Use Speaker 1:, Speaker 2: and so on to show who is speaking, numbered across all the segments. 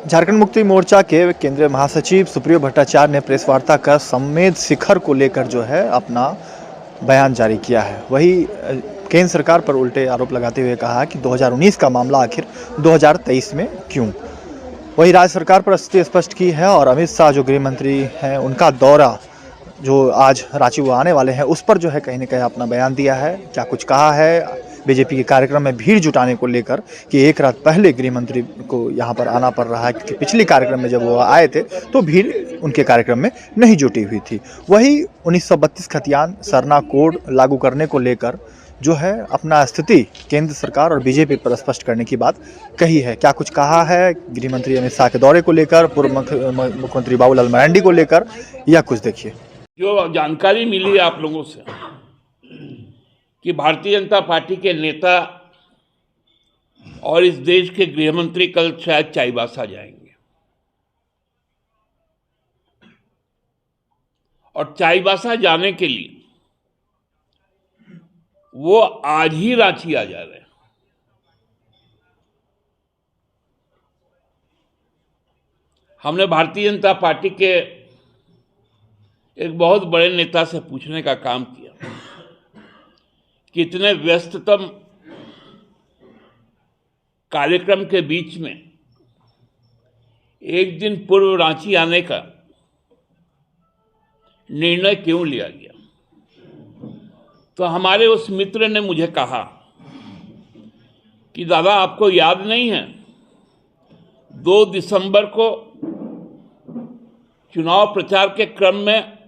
Speaker 1: झारखंड मुक्ति मोर्चा के केंद्रीय महासचिव सुप्रियो भट्टाचार्य ने प्रेस वार्ता कर संवेद शिखर को लेकर जो है अपना बयान जारी किया है। वही केंद्र सरकार पर उल्टे आरोप लगाते हुए कहा कि 2019 का मामला आखिर 2023 में क्यों। वही राज्य सरकार पर स्थिति स्पष्ट की है और अमित शाह जो गृह मंत्री हैं उनका दौरा जो आज रांची वो आने वाले हैं उस पर जो है कहीं न कहीं अपना बयान दिया है। क्या कुछ कहा है बीजेपी के कार्यक्रम में भीड़ जुटाने को लेकर कि एक रात पहले गृह मंत्री को यहाँ पर आना पड़ रहा है क्योंकि पिछले कार्यक्रम में जब वो आए थे तो भीड़ उनके कार्यक्रम में नहीं जुटी हुई थी। वही 1932 खतियान सरना कोड लागू करने को लेकर जो है अपना स्थिति केंद्र सरकार और बीजेपी पर स्पष्ट करने की बात कही है। क्या कुछ कहा है गृह मंत्री अमित शाह के दौरे को लेकर, पूर्व मुख्यमंत्री बाबूलाल मरांडी को लेकर, या कुछ देखिए।
Speaker 2: जो जानकारी मिली आप लोगों से कि भारतीय जनता पार्टी के नेता और इस देश के गृह मंत्री कल शायद चाईबासा जाएंगे और चाईबासा जाने के लिए वो आज ही रांची आ जा रहे हैं। हमने भारतीय जनता पार्टी के एक बहुत बड़े नेता से पूछने का काम किया कि इतने व्यस्ततम कार्यक्रम के बीच में एक दिन पूर्व रांची आने का निर्णय क्यों लिया गया। तो हमारे उस मित्र ने मुझे कहा कि दादा आपको याद नहीं है 2 दिसंबर को चुनाव प्रचार के क्रम में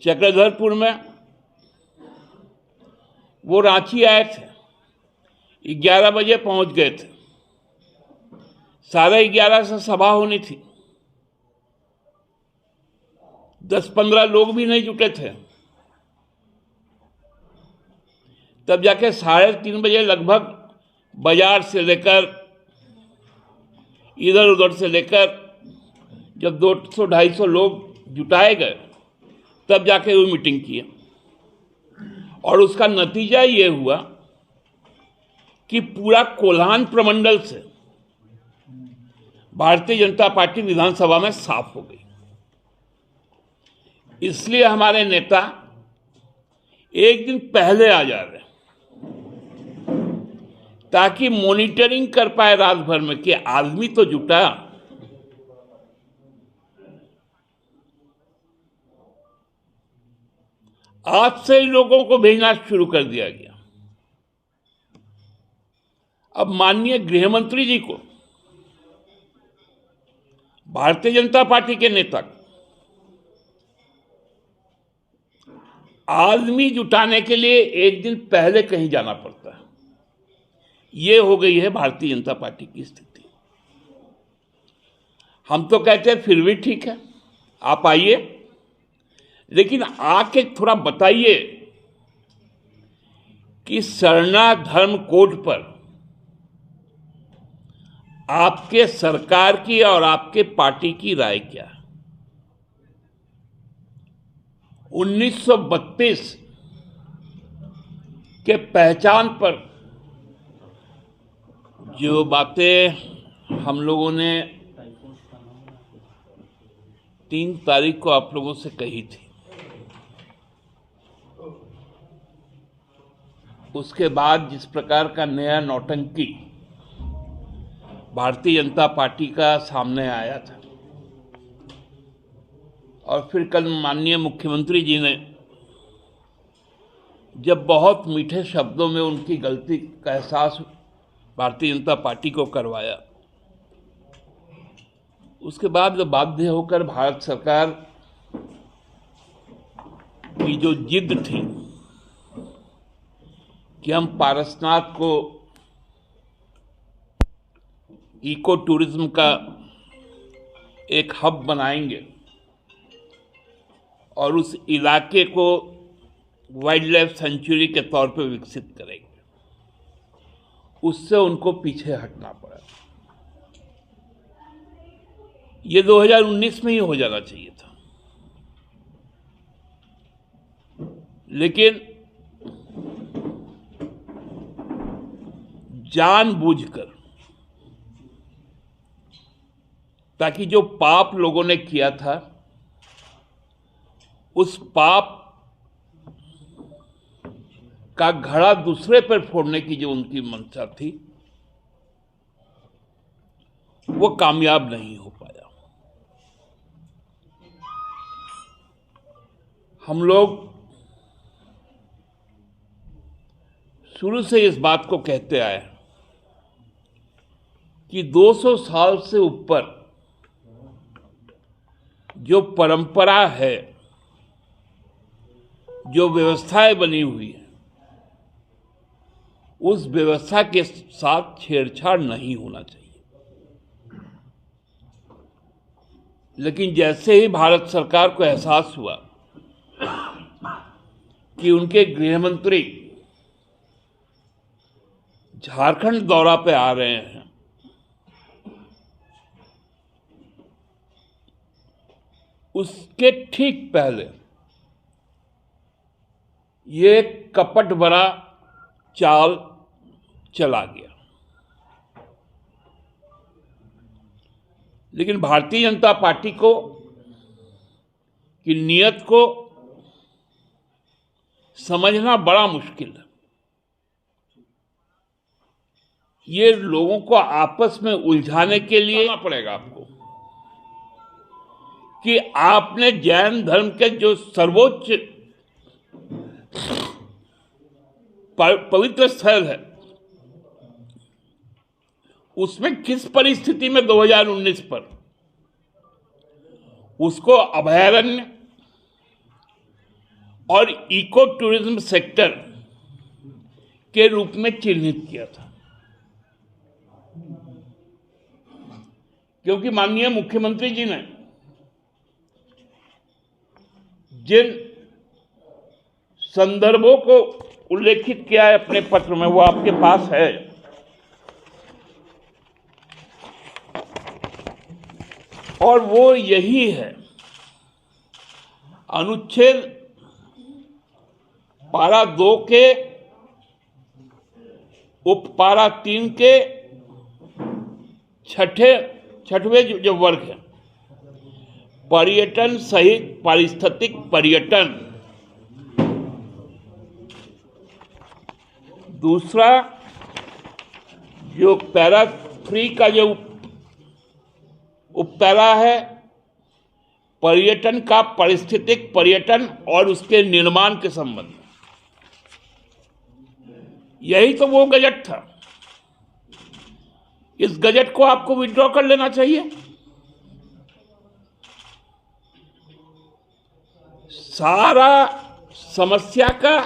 Speaker 2: चक्रधरपुर में वो रांची आए थे, 11 बजे पहुंच गए थे, 11:30 से सभा होनी थी, 10-15 लोग भी नहीं जुटे थे। तब जाके 3:30 बजे लगभग बाजार से लेकर इधर उधर से लेकर जब 200-250 लोग जुटाए गए तब जाके वो मीटिंग की और उसका नतीजा ये हुआ कि पूरा कोल्हान प्रमंडल से भारतीय जनता पार्टी विधानसभा में साफ हो गई। इसलिए हमारे नेता एक दिन पहले आ जा रहे हैं ताकि मॉनिटरिंग कर पाए रात भर में कि आदमी तो जुटा। आज से ही लोगों को भेजना शुरू कर दिया गया। अब माननीय गृह मंत्री जी को, भारतीय जनता पार्टी के नेता को आदमी जुटाने के लिए एक दिन पहले कहीं जाना पड़ता है। ये हो गई है भारतीय जनता पार्टी की स्थिति। हम तो कहते हैं फिर भी ठीक है, आप आइए, लेकिन आके थोड़ा बताइए कि सरना धर्म कोड पर आपके सरकार की और आपके पार्टी की राय क्या है। 1932 के पहचान पर जो बातें हम लोगों ने 3 तारीख को आप लोगों से कही थी, उसके बाद जिस प्रकार का नया नौटंकी भारतीय जनता पार्टी का सामने आया था और फिर कल माननीय मुख्यमंत्री जी ने जब बहुत मीठे शब्दों में उनकी गलती का एहसास भारतीय जनता पार्टी को करवाया, उसके बाद बाध्य होकर भारत सरकार की जो जिद थी कि हम पारसनाथ को इको टूरिज्म का एक हब बनाएंगे और उस इलाके को वाइल्ड लाइफ सेंचुरी के तौर पे विकसित करेंगे, उससे उनको पीछे हटना पड़ा। ये 2019 में ही हो जाना चाहिए था, लेकिन जानबूझकर ताकि जो पाप लोगों ने किया था उस पाप का घड़ा दूसरे पर फोड़ने की जो उनकी मंशा थी वो कामयाब नहीं हो पाया। हम लोग शुरू से इस बात को कहते आए कि 200 साल से ऊपर जो परंपरा है, जो व्यवस्थाएं बनी हुई है, उस व्यवस्था के साथ छेड़छाड़ नहीं होना चाहिए। लेकिन जैसे ही भारत सरकार को एहसास हुआ कि उनके गृह मंत्री झारखंड दौरा पे आ रहे हैं, उसके ठीक पहले ये कपट भरा चाल चला गया। लेकिन भारतीय जनता पार्टी को की नीयत को समझना बड़ा मुश्किल है। ये लोगों को आपस में उलझाने के लिए पड़ेगा आपको कि आपने जैन धर्म के जो सर्वोच्च पवित्र स्थल है उसमें किस परिस्थिति में 2019 पर उसको अभयारण्य और इको टूरिज्म सेक्टर के रूप में चिन्हित किया था। क्योंकि माननीय मुख्यमंत्री जी ने जिन संदर्भों को उल्लेखित किया है अपने पत्र में, वो आपके पास है। और वो यही है, अनुच्छेद पारा 2 के उपपारा 3 के छठवें जो वर्ग है, पर्यटन सहित पारिस्थितिक पर्यटन। दूसरा जो पैरा 3 का जो उपपैरा है, पर्यटन का पारिस्थितिक पर्यटन और उसके निर्माण के संबंध में। यही तो वो गजट था। इस गजट को आपको विड्रॉ कर लेना चाहिए। सारा समस्या का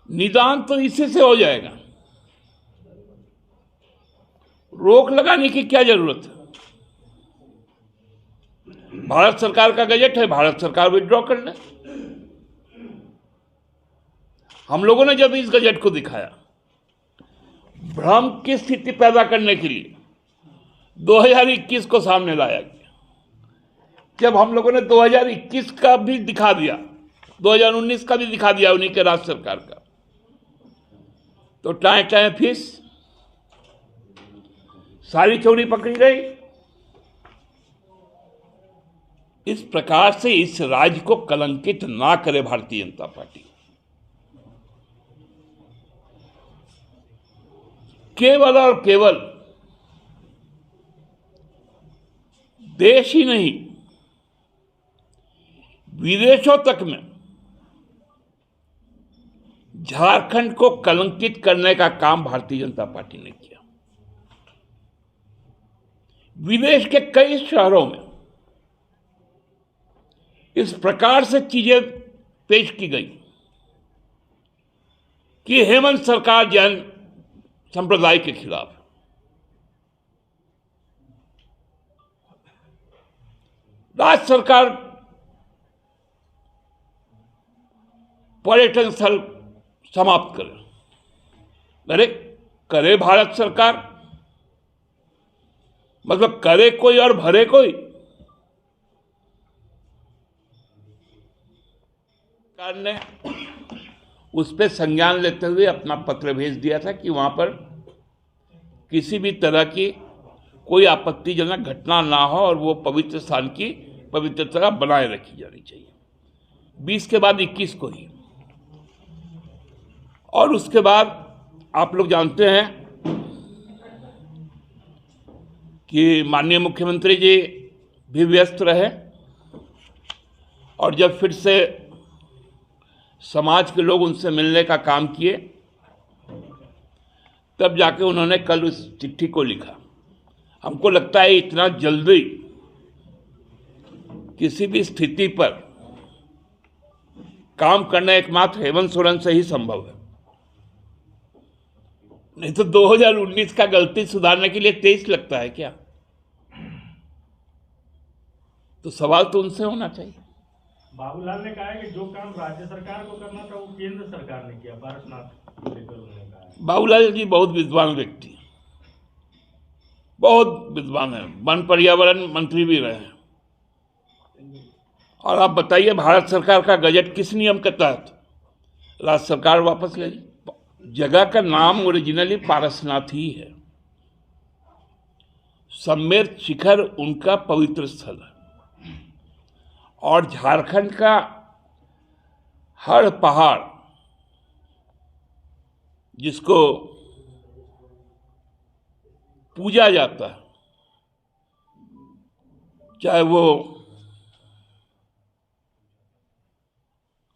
Speaker 2: निदान तो इसी से हो जाएगा। रोक लगाने की क्या जरूरत है? भारत सरकार का गजट है, भारत सरकार विड्रॉ कर ले। हम लोगों ने जब इस गजट को दिखाया, भ्रम की स्थिति पैदा करने के लिए 2021 को सामने लाया गया। जब हम लोगों ने 2021 का भी दिखा दिया, 2019 का भी दिखा दिया उन्हीं के राज्य सरकार का, तो टाए टाए फीस सारी चोरी पकड़ी गई। इस प्रकार से इस राज्य को कलंकित ना करे भारतीय जनता पार्टी। केवल और केवल देश ही नहीं, विदेशों तक में झारखंड को कलंकित करने का काम भारतीय जनता पार्टी ने किया। विदेश के कई शहरों में इस प्रकार से चीजें पेश की गई कि हेमंत सरकार जैन संप्रदाय के खिलाफ है। राज्य सरकार पर्यटन स्थल समाप्त करे। अरे करे भारत सरकार, मतलब करे कोई और भरे कोई। सरकार ने उस पर संज्ञान लेते हुए अपना पत्र भेज दिया था कि वहां पर किसी भी तरह की कोई आपत्तिजनक घटना ना हो और वो पवित्र स्थान की पवित्रता बनाए रखी जानी चाहिए। 20 के बाद 21 को ही। और उसके बाद आप लोग जानते हैं कि माननीय मुख्यमंत्री जी भी व्यस्त रहे और जब फिर से समाज के लोग उनसे मिलने का काम किए तब जाके उन्होंने कल उस चिट्ठी को लिखा। हमको लगता है इतना जल्दी किसी भी स्थिति पर काम करना एकमात्र हेमंत सोरेन से ही संभव है, नहीं तो 2019 का गलती सुधारने के लिए 23 लगता है क्या? तो सवाल तो उनसे होना चाहिए।
Speaker 3: बाबूलाल ने कहा है कि जो काम राज्य सरकार को करना था वो केंद्र सरकार ने किया, पारसनाथ को लेकर उन्होंने कहा है।
Speaker 2: बाबूलाल जी बहुत विद्वान व्यक्ति हैं, बहुत विद्वान है, वन पर्यावरण मंत्री भी रहे हैं। और आप बताइए भारत सरकार का बजट किस नियम के तहत राज्य सरकार वापस ले? जगह का नाम ओरिजिनली पारसनाथ ही है। सम्मेद शिखर उनका पवित्र स्थल है और झारखंड का हर पहाड़ जिसको पूजा जाता है, चाहे वो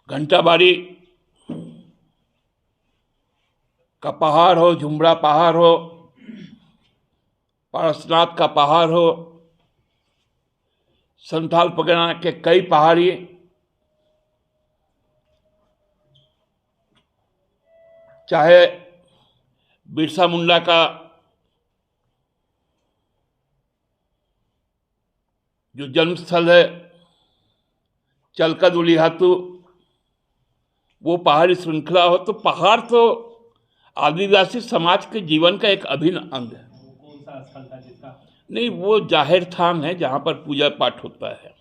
Speaker 2: घंटाबाड़ी का पहाड़ हो, झुमरा पहाड़ हो, पारसनाथ का पहाड़ हो, संथाल परगना के कई पहाड़ी, चाहे बिरसा मुंडा का जो जन्मस्थल है चलका दुलिहातू, वो पहाड़ी श्रृंखला हो, तो पहाड़ तो आदिवासी समाज के जीवन का एक अभिन्न अंग है।
Speaker 3: कौन सा स्थल था जिसका?
Speaker 2: नहीं, वो जाहिर थान है जहां पर पूजा पाठ होता है।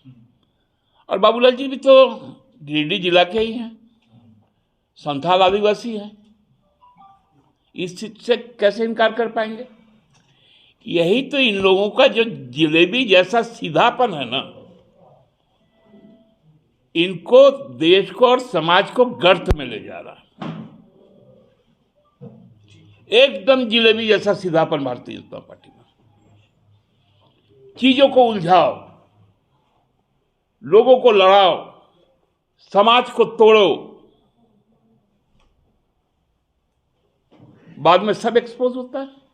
Speaker 2: और बाबूलाल जी भी तो गिरिडीह जिला के ही हैं, संथाल आदिवासी हैं, इस चीज से कैसे इनकार कर पाएंगे? यही तो इन लोगों का जो जिलेबी जैसा सीधापन है ना, इनको देश को और समाज को गर्त में ले जा रहा है। एकदम जिलेबी जैसा सीधापन भारतीय जनता पार्टी में। चीजों को उलझाओ, लोगों को लड़ाओ, समाज को तोड़ो, बाद में सब एक्सपोज होता है।